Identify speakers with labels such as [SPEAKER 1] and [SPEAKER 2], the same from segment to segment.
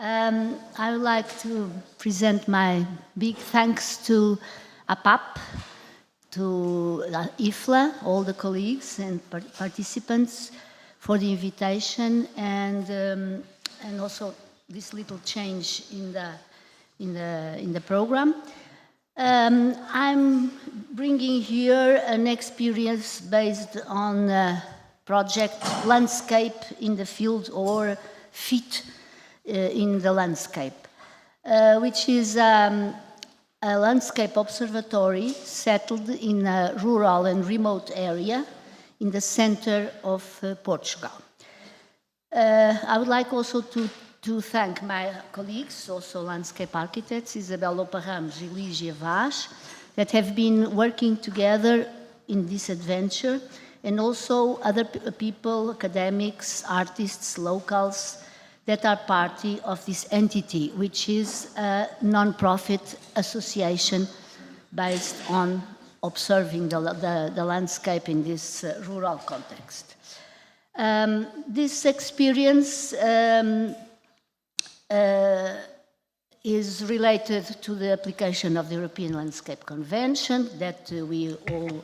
[SPEAKER 1] I would like to present my big thanks to APAP, to IFLA, all the colleagues and participants for the invitation and also this little change in the program. I'm bringing here an experience based on project Landscape in the Field or FIT in the Landscape, which is a landscape observatory settled in a rural and remote area in the center of Portugal. I would like also to thank my colleagues, also landscape architects, Isabel Lopa Ramos and Lígia Vaz, that have been working together in this adventure, and also other people, academics, artists, locals, that are part of this entity, which is a non-profit association based on observing the landscape in this rural context. This experience is related to the application of the European Landscape Convention that we all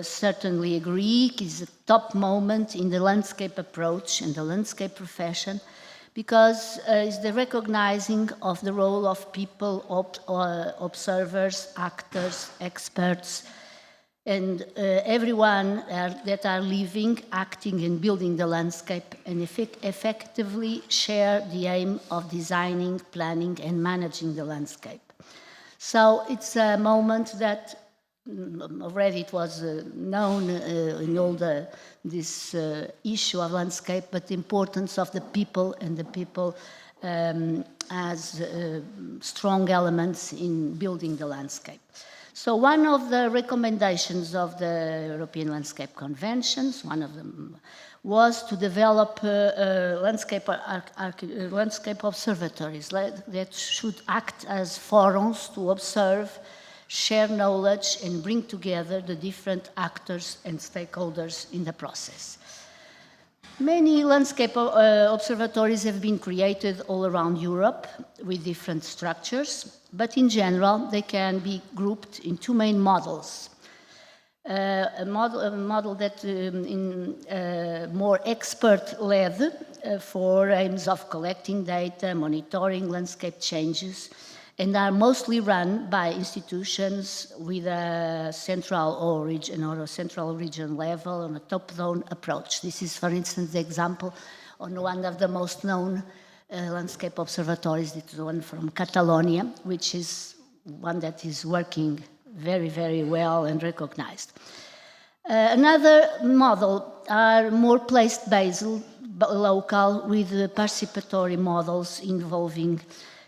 [SPEAKER 1] certainly agree is a top moment in the landscape approach and the landscape profession, because it's the recognizing of the role of people, observers, actors, experts, and everyone that are living, acting, and building the landscape, and effectively share the aim of designing, planning, and managing the landscape. So it's a moment that already it was known in all this issue of landscape, but the importance of the people and the people as strong elements in building the landscape. So one of the recommendations of the European Landscape Conventions, one of them was to develop landscape observatories that should act as forums to observe, share knowledge, and bring together the different actors and stakeholders in the process. Many landscape observatories have been created all around Europe with different structures, but in general they can be grouped in two main models. A model that more expert-led for aims of collecting data, monitoring landscape changes, and are mostly run by institutions with a central or a central region level on a top-down approach. This is, for instance, the example on one of the most known landscape observatories, the one from Catalonia, which is one that is working very, very well and recognized. Another model are more place-based, local, with participatory models involving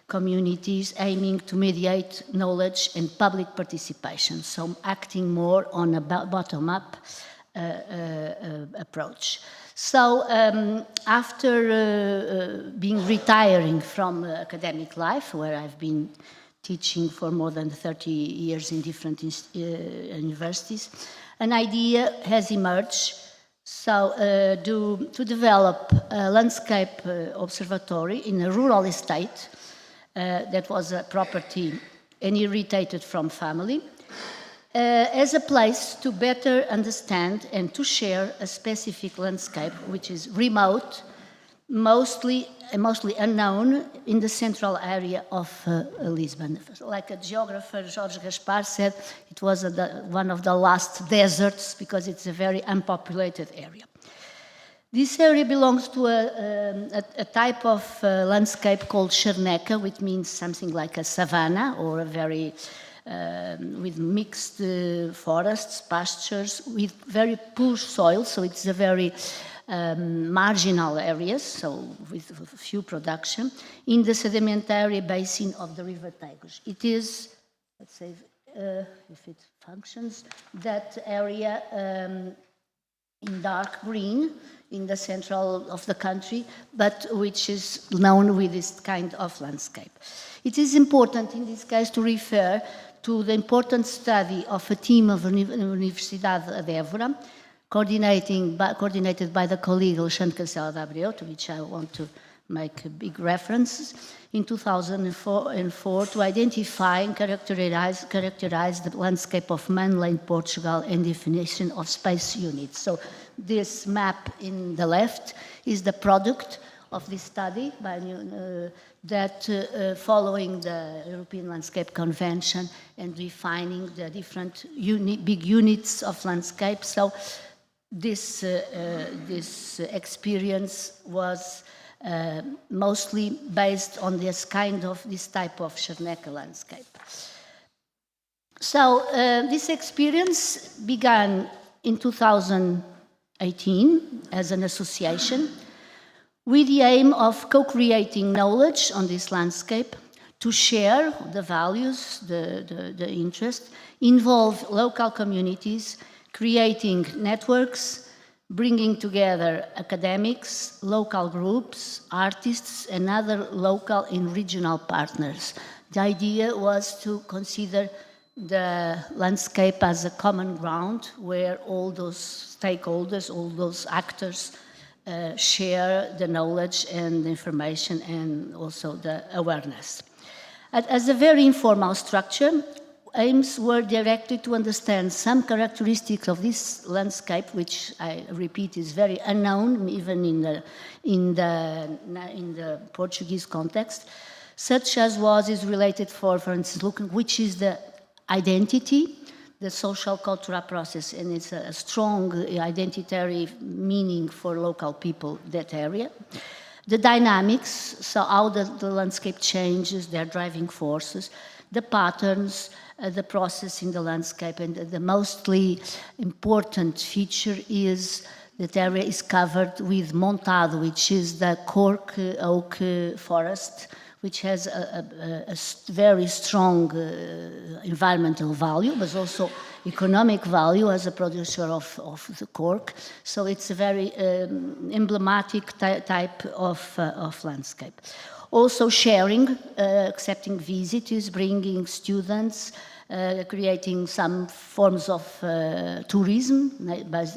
[SPEAKER 1] communities aiming to mediate knowledge and public participation, so acting more on a bottom-up approach. So after retiring from academic life, where I've been teaching for more than 30 years in different universities, an idea has emerged to develop a landscape observatory in a rural estate that was a property inherited from family, as a place to better understand and to share a specific landscape which is remote, mostly unknown in the central area of Lisbon. Like a geographer, Jorge Gaspar, said, it was one of the last deserts because it's a very unpopulated area. This area belongs to a type of landscape called Charneca, which means something like a savanna or a very with mixed forests, pastures, with very poor soil, so it's a very marginal areas, so with few production, in the sedimentary basin of the River Tagus. It is, let's say, if it functions, that area in dark green in the central of the country, but which is known with this kind of landscape. It is important in this case to refer to the important study of a team of Universidade de Évora, coordinated by the colleague Alexandre Cancela de Abreu, to which I want to make a big references in 2004 to identify and characterize the landscape of mainland Portugal and definition of space units. So this map in the left is the product of this study by following the European Landscape Convention and defining the different big units of landscape. So this experience was mostly based on this type of Chernecka landscape. So this experience began in 2018 as an association with the aim of co-creating knowledge on this landscape, to share the values, the interest, involve local communities, creating networks, bringing together academics, local groups, artists, and other local and regional partners. The idea was to consider the landscape as a common ground where all those stakeholders, all those actors share the knowledge and the information and also the awareness. As a very informal structure, aims were directed to understand some characteristics of this landscape, which I repeat is very unknown even in the Portuguese context, such as is related for instance, looking which is the identity, the social cultural process, and it's a strong identitary meaning for local people, that area. The dynamics, so how the landscape changes, their driving forces, the patterns, the process in the landscape, and the mostly important feature is that area is covered with montado, which is the cork oak forest, which has a very strong environmental value, but also economic value as a producer of the cork. So it's a very emblematic type of landscape. Also sharing, accepting visitors, bringing students, creating some forms of tourism,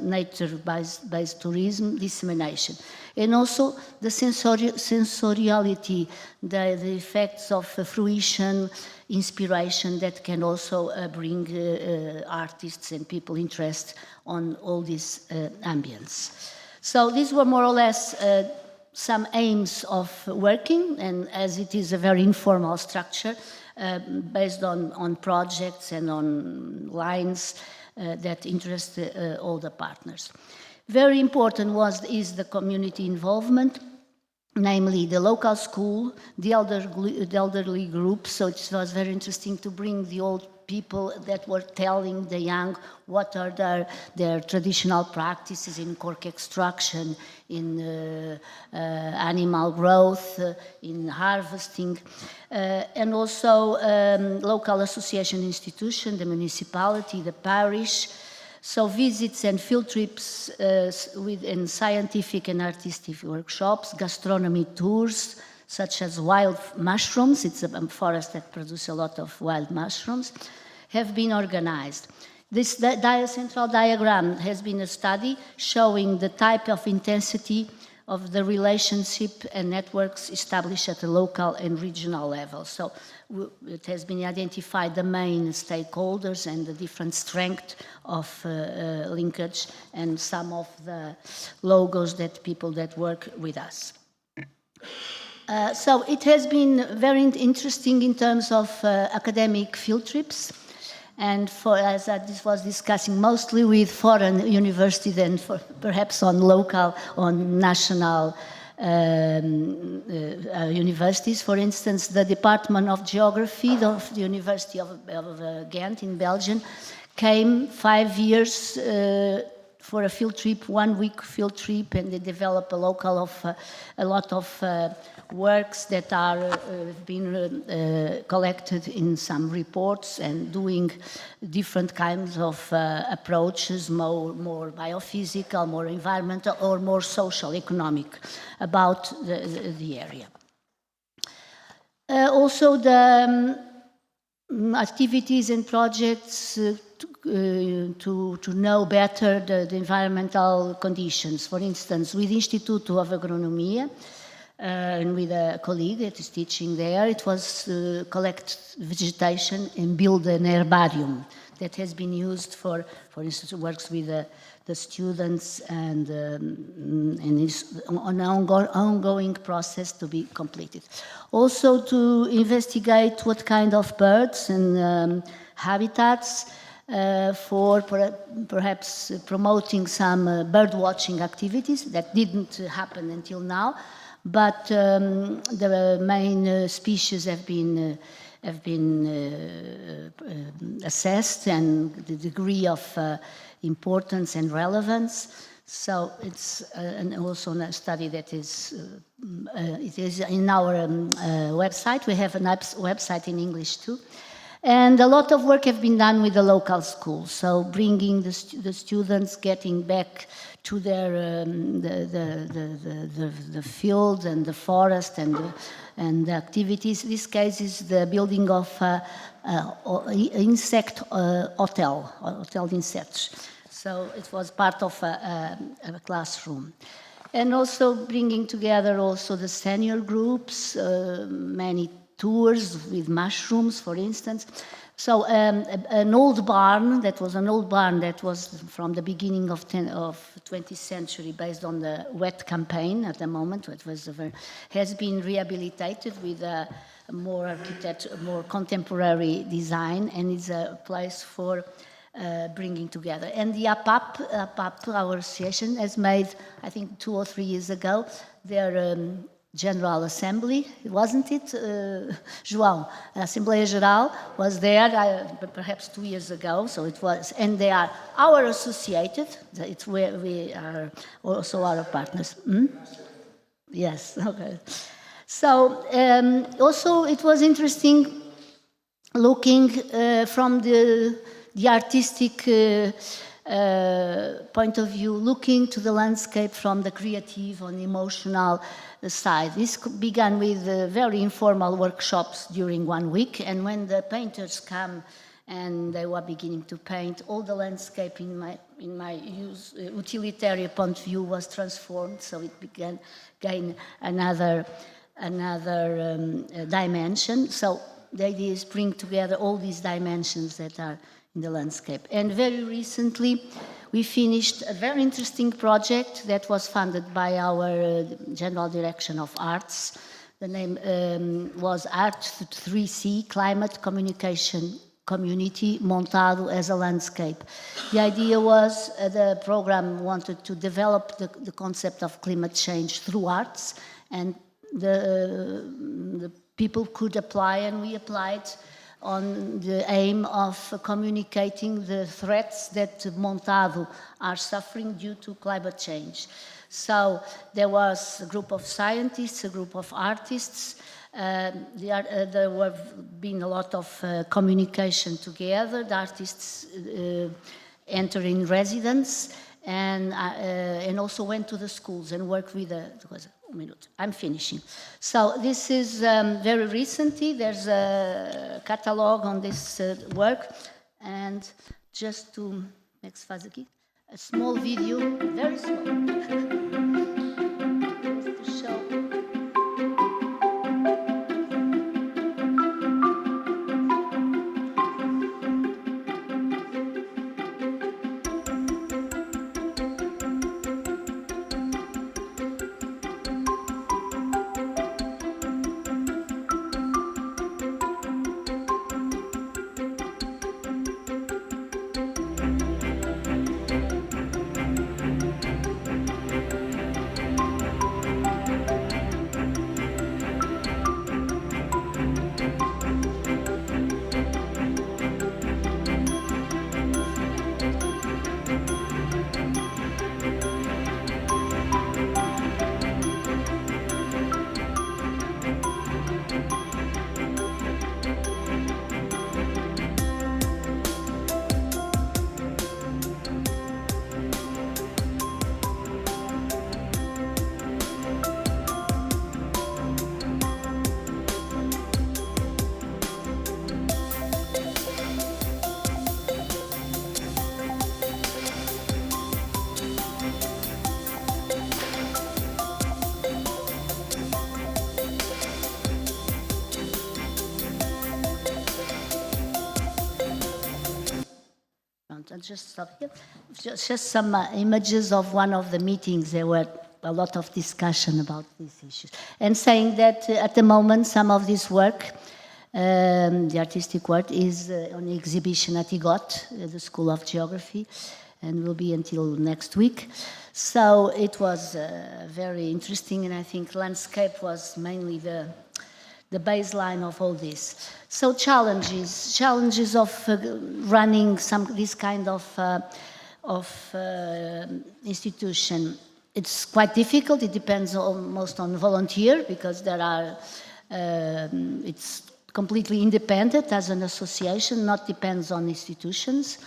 [SPEAKER 1] nature-based tourism, dissemination. And also the sensoriality, the effects of fruition, inspiration that can also bring artists and people interest on all these ambience. So these were more or less some aims of working, and as it is a very informal structure, based on projects and on lines that interest all the partners. Very important is the community involvement, namely the local school, the elderly groups. So it was very interesting to bring the old people that were telling the young what are their traditional practices in cork extraction, in animal growth, in harvesting, and also local association institution, the municipality, the parish. So visits and field trips in scientific and artistic workshops, gastronomy tours, such as wild mushrooms, it's a forest that produces a lot of wild mushrooms, have been organized. This central diagram has been a study showing the type of intensity of the relationship and networks established at the local and regional level. So it has been identified the main stakeholders and the different strength of linkage and some of the logos that people that work with us. So it has been very interesting in terms of academic field trips, and as this was discussing mostly with foreign universities than perhaps on local, on national universities. For instance, the Department of Geography of the University of Ghent in Belgium came 5 years for a field trip, 1 week field trip, and they develop a lot of works that are being collected in some reports and doing different kinds of approaches, more biophysical, more environmental, or more social, economic, about the area. Also the activities and projects to know better the environmental conditions. For instance, with Instituto of Agronomia, and with a colleague that is teaching there. It was collect vegetation and build an herbarium that has been used for instance, works with the students and is an ongoing process to be completed. Also to investigate what kind of birds and habitats for perhaps promoting some bird watching activities that didn't happen until now, but the main species have been assessed and the degree of importance and relevance. So it's also a study that is, it is in our website. We have a website in English too. And a lot of work has been done with the local schools, so bringing the students, getting back to their the field and the forest and the activities. This case is the building of insect hotel insects. So it was part of a classroom. And also bringing together also the senior groups, many tours with mushrooms, for instance. So an old barn that was from the beginning of 20th century, based on the wet campaign at the moment, has been rehabilitated with a more contemporary design, and is a place for bringing together. And the APAP, our association, has made, I think 2 or 3 years ago, their General Assembly, wasn't it, João? Assembleia Geral was there perhaps 2 years ago, so it was, and they are our associated, it's where we are also our partners. Yes, okay. So also it was interesting looking from the artistic point of view, looking to the landscape from the creative and emotional side. This began with very informal workshops during 1 week, and when the painters come and they were beginning to paint, all the landscape in my utilitarian point of view was transformed, so it gained another dimension. So the idea is bring together all these dimensions that are in the landscape. And very recently, we finished a very interesting project that was funded by our General Direction of Arts. The name was Art 3C, Climate Communication Community Montado as a Landscape. The idea was the program wanted to develop the concept of climate change through arts, and the people could apply, and we applied on the aim of communicating the threats that Montado are suffering due to climate change. So there was a group of scientists, a group of artists. There have been a lot of communication together. The artists enter in residence and also went to the schools and worked with the... I'm finishing. So this is very recently. There's a catalog on this work, and just to next faz aqui, a small video, very small, just to show. just stop here. Just some images of one of the meetings. There were a lot of discussion about these issues. And saying that at the moment, some of this work, the artistic work, is on exhibition at IGOT, the School of Geography, and will be until next week. So it was very interesting, and I think landscape was mainly the baseline of all this. So challenges of running this kind of institution. It's quite difficult. It depends almost on volunteer, because there are, it's completely independent as an association, not depends on institutions.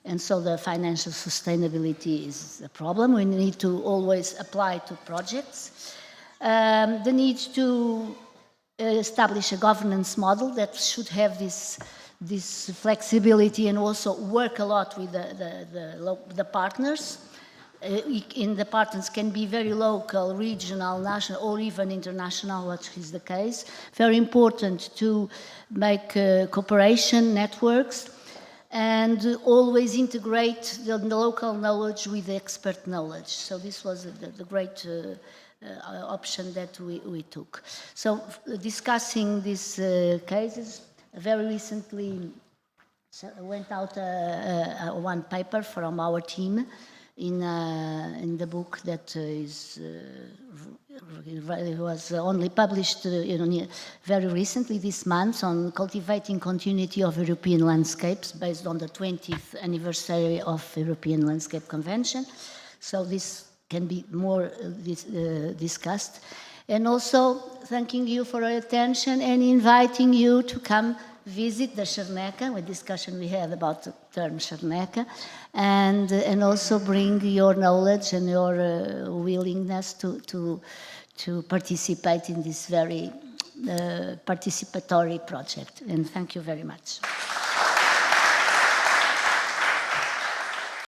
[SPEAKER 1] And so the financial sustainability is a problem. We need to always apply to projects. The need to establish a governance model that should have this flexibility and also work a lot with the partners. In the partners can be very local, regional, national, or even international, which is the case. Very important to make cooperation networks and always integrate the local knowledge with the expert knowledge. So this was the great option that we took. So discussing these cases, very recently went out one paper from our team in the book that was only published very recently this month on cultivating continuity of European landscapes based on the 20th anniversary of European Landscape Convention. So this can be more discussed. And also thanking you for your attention and inviting you to come visit the Charneca, with discussion we had about the term Charneca, and also bring your knowledge and your willingness to participate in this very participatory project. And thank you very much.